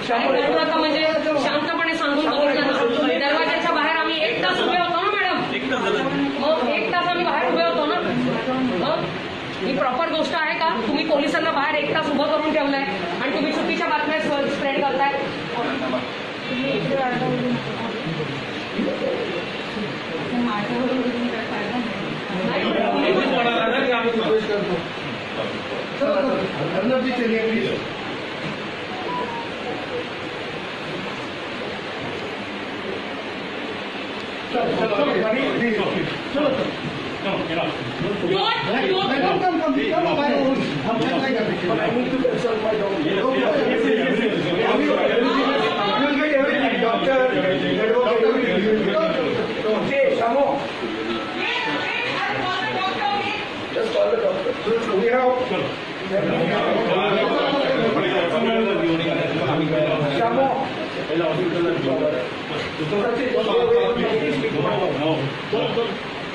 नका म्हणजे शांतपणे सांगून बघितलं ना, दरवाजाच्या बाहेर आम्ही 1 तास उभे होतो ना मॅडम. मग 1 तास आम्ही बाहेर उभे होतो ना. मग ही प्रॉपर गोष्ट आहे का? तुम्ही पोलिसांना बाहेर 1 तास उभं करून ठेवलंय आणि तुम्ही चुकीच्या बातम्या स्प्रेड करताय.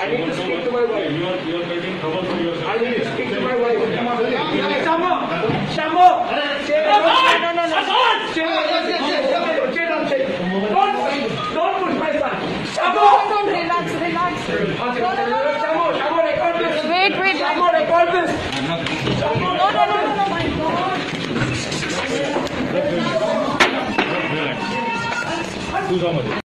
I need to speak to my wife. You are getting trouble for yourself. I need to speak to my wife. Shamo! No. Don't push my son. Shamo! Relax. Shamo, record this. Wait. Shamo, record this. No, my God. Do something.